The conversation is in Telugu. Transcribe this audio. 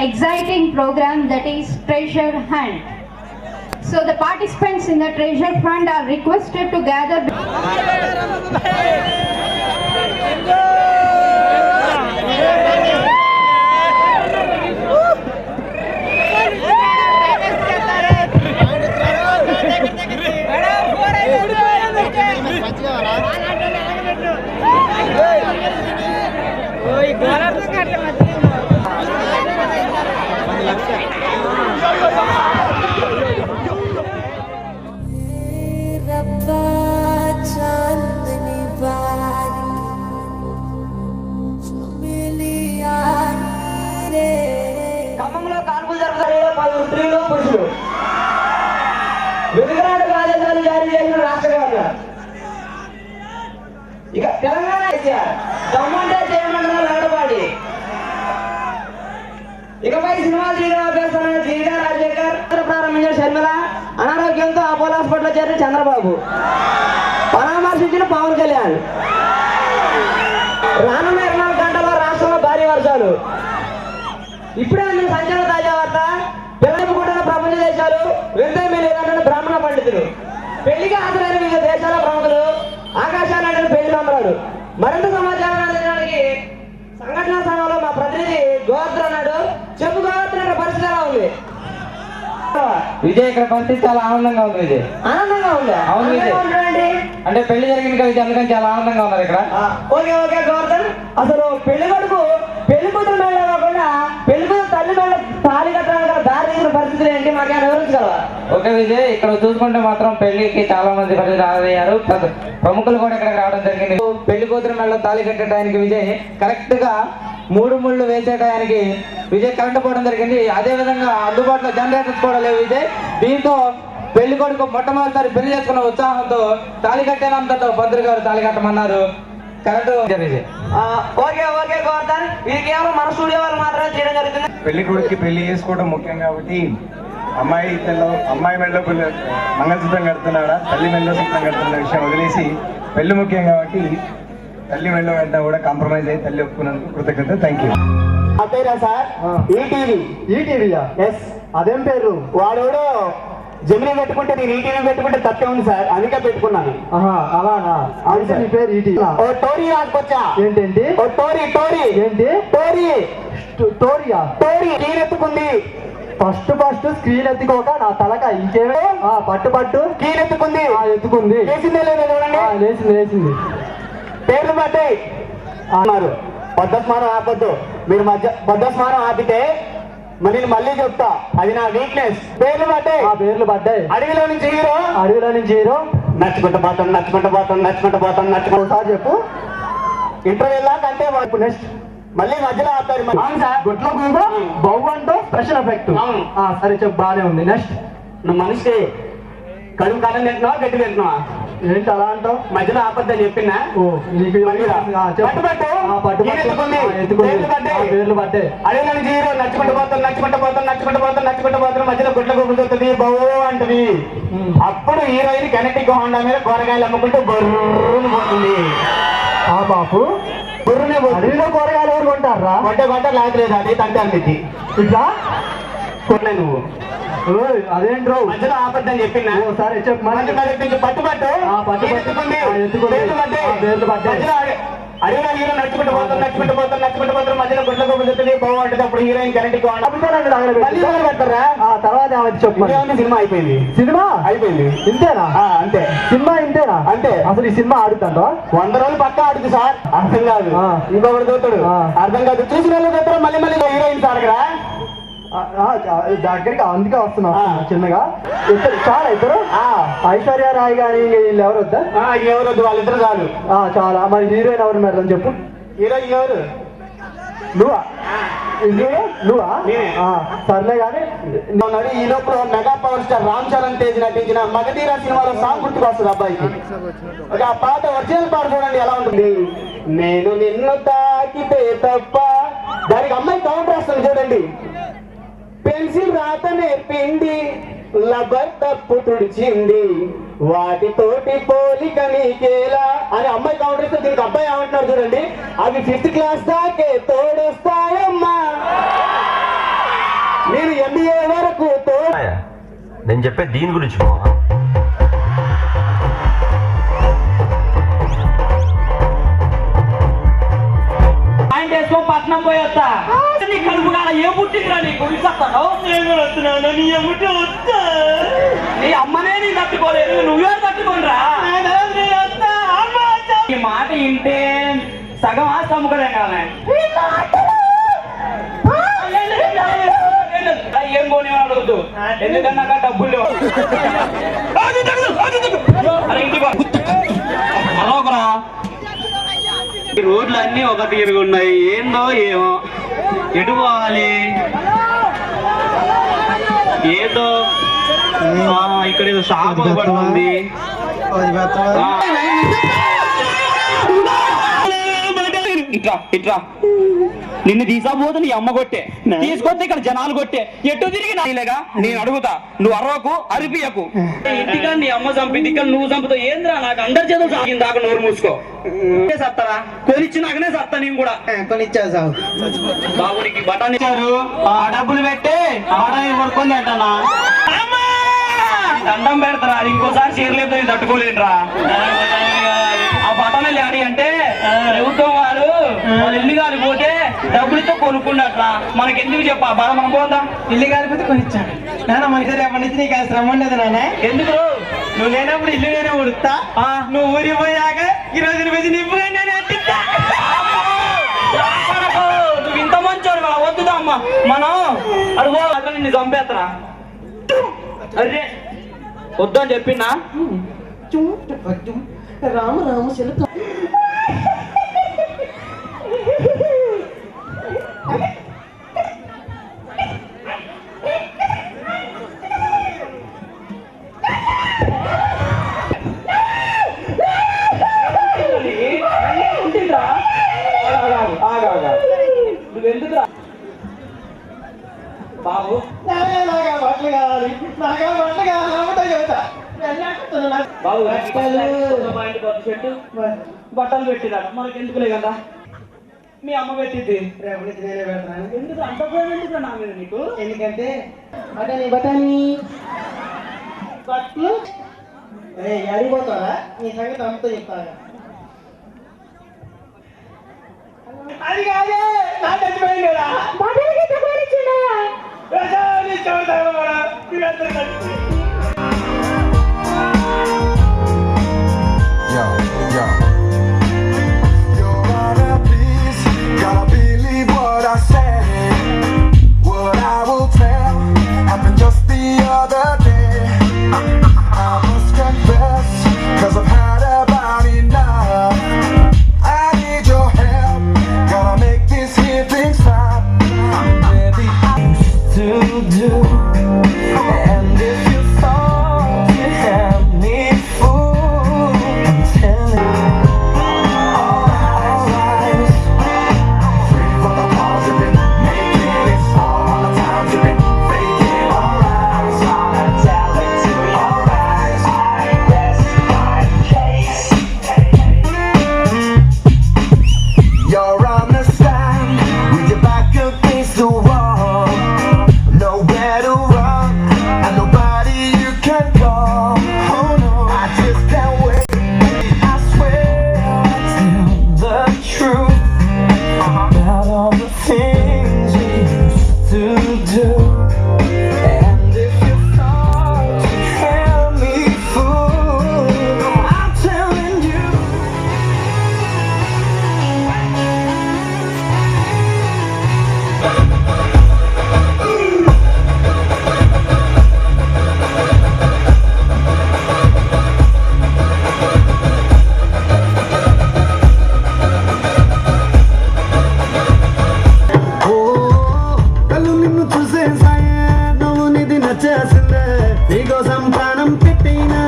exciting program that is treasure hunt. So the participants in the treasure hunt are requested to gather. ఖమ్మంలో కాల్పులు జరుపుతారు పలువురు స్త్రీలు పురుషులు. వెనుకనాడు ఆదేశాలు జారీ చేసిన రాష్ట్ర గవర్నర్. ఇక తెలంగాణ దమ్మంటే చేయమంటున్నారు లగడపాటి. ఇకపై సినిమా తీయడం జీవిగా రాజశేఖర్ ప్రారంభించిన షర్మిల అనారోగ్యంతో అపోలో హాస్పిటల్లో చేరిన చంద్రబాబు పరామర్శించిన పవన్ కళ్యాణ్. రానున్న 24 గంటల్లో రాష్ట్రంలో భారీ వర్షాలు. ఇప్పుడే అందిన సంచలన తాజా వార్త. పిల్లలుకుంటున్న ప్రపంచ దేశాలు వెంటనే లేదంటున్న బ్రాహ్మణ పండితులు. పెళ్లికి హాజరైన వివిధ దేశాల ప్రముఖులు ఆకాశాన్ని పెళ్లి నంబరాడు. మరింత సమాచారం అందించడానికి సంఘటనా స్థానంలో మా ప్రతినిధి గోవర్ధన్ అన్నాడు. చెప్పు గోవర్ధన్, పరిస్థితి ఎలా ఉంది? విజయ్, ఇక్కడ పరిస్థితి చాలా ఆనందంగా ఉంది. విజయ్, ఆనందంగా ఉందా? అవును విజయ్, అంటే పెళ్లి జరిగింది కదా విజయ్, అందుకని చాలా ఆనందంగా ఉన్నారు ఇక్కడ. ఓకే ఓకే గోవర్ధన్, అసలు పెళ్లి కొడుకు పెళ్లి కూతురు మేళ కాకుండా పెళ్లి కూతురు తల్లి మేళ తాళి కట్టడానికి దారి తీసిన పరిస్థితులు ఏంటి, మాకేమైనా వివరించగలవా? ఓకే విజయ్, ఇక్కడ చూసుకుంటే మాత్రం పెళ్లికి చాలా మంది ప్రజలు హాజరయ్యారు. ప్రముఖులు కూడా ఇక్కడికి రావడం జరిగింది. పెళ్లి కూతురు మేళ తాళి కట్టడానికి విజయ్ కరెక్ట్ గా 3 ముళ్ళు వేసేటానికి విజయ్ కరెంట్ పోవడం జరిగింది. అదే విధంగా అందుబాటులో జనరేటర్స్ కూడా లేవు విజయ్. దీంతో పెళ్లి కొడుకు మొట్టమొదటిసారి పెళ్లి చేసుకున్న ఉత్సాహంతో తాళి కట్టేనంతతో పంతులు గారు తాళి కట్టమన్నారు. Current Vijay. Okay okay Govardhan, ఇది కేవలం మన స్టూడియో వాళ్ళు మాత్రమే చేయడం జరుగుతుంది. పెళ్లి కొడుకు పెళ్లి చేసుకోవడం ముఖ్యం కాబట్టి అమ్మాయి మెడలో మంగళసూత్రం కడుతున్నాడా తల్లి మెడలో సూత్రం కడుతున్న విషయం వదిలేసి పెళ్లి ముఖ్యం కాబట్టి తల్లి మెడలో వెంటనే కూడా కాంప్రమైజ్ అయ్యి తల్లి ఒప్పుకున్నందుకు కృతజ్ఞత. Thank you. అదేరా సార్, ఈటీవీయా? ఎస్. అదేం పేరు? వాడోడు జమినీ పెట్టుకుంటే నేను ఈటీవీ పెట్టుకుంటే తప్పే ఉంది సార్, అందుకే పెట్టుకున్నాను. అలానా? అంటే నీ పేరు ఈటీ. ఓ టోరీ రాసుకొచ్చా. ఏంటండి? ఓ టోరీ. ఏంటి టోరీ? టోరీయా? టోరీ ఎత్తుకుంది. ఫస్ట్ స్క్రీన్ ఎత్తుకోక నా తలక ఇంకేమే. పట్టు ఎత్తుకుంది. ఎత్తుకుంది. లేచిందే లేదో చూడండి. లేచింది. పేర్లు పట్టాయి అన్నారు. బద్ధస్మానం ఆపద్దు. మీరు బద్ధస్మానం ఆపితే నేను మళ్ళీ చెప్తా, అది నా వీక్నెస్. పేర్లు పడ్డాయి. అడవిలో నుంచి హీరో నచ్చుకుంటూ పోతాను. ఒకసారి చెప్పు. ఇంటర్వ్యూ లాగా అంటే నెక్స్ట్ మళ్ళీ మధ్యలో ఆపుతారు. అవును సార్, గుట్లో కూడా బౌ అంటూ స్పెషల్ ఎఫెక్ట్. సరే చెప్పు, బాగానే ఉంది. నెక్స్ట్. నువ్వు మనిషి కడుపు కాలం తింటున్నావా గట్టి తింటున్నావా? ఏంటి అలా అంటావు? మధ్యలో ఆపద్దని చెప్పినా. పేర్లు పడ్డాయి. అడవిలో నుంచి హీరో నచ్చుకుంటూ పోతాను. మధ్యలో గుడ్ల గుబుతుంది, బౌ అంటది. అప్పుడు హీరోయిన్ కెనెటిక్ హోండా మీద కూరగాయలు అమ్ముకుంటూ బొర్రుని పోతుంది. ఆ బాపు బొర్రునే అడవిలో కూరగాయలు ఎవరు కొంటారా? కొంటే లేదు, అది తంటే అనిపించి ఇట్లా కొనలే నువ్వు. అదేంట్రో మధ్యలో ఆపద్దని చెప్పినా. సరే చెప్పు. పట్టుబట్టు అడిగిన హీరో నచ్చుకుంటూ పోతాను. మధ్యలో గుడ్ల గుబుతుంది, బాగుంటుంది. అప్పుడు హీరోయిన్ కరెంట్ పెడతారా? తర్వాత చెప్పు. సినిమా అయిపోయింది. సినిమా అయిపోయింది. ఇంతేనా? అంతే. సినిమా ఇంతేనా? అంతే. అసలు ఈ సినిమా ఆడుతుందో 100 రోజులు పక్కా ఆడుతుంది సార్. అర్థం కాదు, ఇంకొకటి చూస్తాడు. అర్థం కాదు, చూసిన వాళ్ళు చూస్తాడు. మళ్ళీ హీరోయిన్ సార్ దగ్గరికి అందుకే వస్తున్నా చిన్నగా. చాలా ఇద్దరు ఐశ్వర్య రాయ్ గాని వీళ్ళు ఎవరు వద్దా? ఎవరొద్దు, వాళ్ళిద్దరు చాలు. చాలా. మరి హీరోయిన్ ఎవరు మేడం చెప్పు. హీరోయిన్ ఎవరు? నువ్వా? సర్లే కానీ ఈ లోపల mega power star Ram Charan Tej నటించిన మగధీర సినిమాలో సాంగ్ గుర్తుకు వస్తుంది అబ్బాయికి. ఆ పాట ఒరిజినల్ పాట చూడండి ఎలా ఉంటుంది. నేను నిన్ను తాకితే తప్ప, దానికి అమ్మాయి కౌంటర్ వస్తుంది చూడండి. పెన్సిల్ రాత నేర్పింది, లబర్ తప్పు తుడిచింది, వాటితోటి పోలిక నీకేలా అని అమ్మాయి కౌంటర్ ఇస్తే దీనికి అబ్బాయి ఏమంటున్నారు చూడండి. అవి 5th క్లాస్ దాకే తోడొస్తాయమ్మా. నేను MBA వరకు నేను చెప్పే దీని గురించి మావా. పాయింట్ వేసుకో పట్నం పోయొస్తా నీ కడుపు కాడ ఏ పుట్టిందిరా నీకు ఇస్తాను నేను కూడా వస్తున్నాను నీ ఎముటి వస్తా నీ అమ్మనే నీ తట్టుకోలేదు నువ్వే తట్టుకోనరా ఈ మాట వింటే సగం ఆస్తి అమ్ముకోలే కాదే ఏం పోనీ అడగద్దు ఎందుకన్నా డబ్బులు లేవు అదొకరా ఈ రోడ్లు అన్ని ఒక తీరుగా ఉన్నాయి ఏందో ఏమో ఎటు పోవాలి ఏదో ఇక్కడ ఏదో షాప్ పడుతుంది ఇట్రా ఇట్రా నిన్ను తీసాపోతే నీ అమ్మ కొట్టే తీసుకొస్తే ఇక్కడ జనాలు కొట్టే ఎటు తిరిగి నాలేగా నేను అడుగుతా నువ్వు అరవకు అరిపియకు ఇంటికా నీ అమ్మ చంపింది ఇక్కడ నువ్వు చంపుతావు ఏంద్రా నాకు అందరి చేతులు సాగింది దాకా నోరు మూసుకో సత్తారా కొనిచ్చినాకనే సత్తా నేను కూడా కొనిచ్చా సాగు బాబునికి బఠానీ ఇచ్చారు ఆ డబ్బులు పెట్టి బఠానీ కొనుక్కొని అంటనా దండం పెడతారా అది ఇంకోసారి చీరలేదు నేను తట్టుకోలేనురా ఆ బఠానీలు ఆడి అంటే ప్రభుత్వం వారు వాళ్ళు ఇల్లు కాలిపోతే డబ్బులతో కొనుక్కున్నట్రా మనకి ఎందుకు చెప్పా బాగా మనం పోదా ఇల్లు కాలిపోతే కొనిచ్చాడు నాన్న మనకి రేపటి నుంచి నీకు శ్రమ ఉండదు నాన్న ఎందుకు నువ్వు లేనప్పుడు ఇల్లు నేనే ఉడుతా నువ్వు ఊరి పోయాక ఈ రోజు నిప్పు నువ్వు ఇంత మంచోడు వద్దుదా అమ్మ మనం అడుగు అతను నిన్ను చంపేత్తరా అరే వద్దని చెప్పినా రామ రామ చెల్లు నువ్వెందుకురా బాబు బట్టలు కావాలి నాకు బట్టలు కావాలి చెబుతా బాబు షర్టు బట్టలు పెట్టినాడు మనకి ఎందుకులే కదా మీ అమ్మ పెట్టింది రేపటి నుంచి నేనే పెడతాను ఎందుకు అంత ప్రేమ ఎందుకు నా మీద నీకు ఎందుకంటే బఠానీ బట్టలు అడిగిపోతారా నీ సంగతి అమ్మతో చెప్తాను అది కాదే నా చచ్చిపోయింది Your Honor, please, gotta believe what I said. What I will tell happened just the other day. I must confess, 'cause I've had about enough. I need your help, gotta make this here thing stop. Baby, to do, and if you thought you had me fooled, I'm telling you. You're on the stand with your back against the wall. Nowhere to run and nobody you can call. Oh no, I just can't wait. I swear I'll tell the truth about all the things we used to do. And if you thought you had me fooled, I'm telling you. కళ్ళు నిన్ను చూసే సాయే నువ్వు నిధి నచ్చేసిందే నీకోసం ప్రాణం పెట్టినా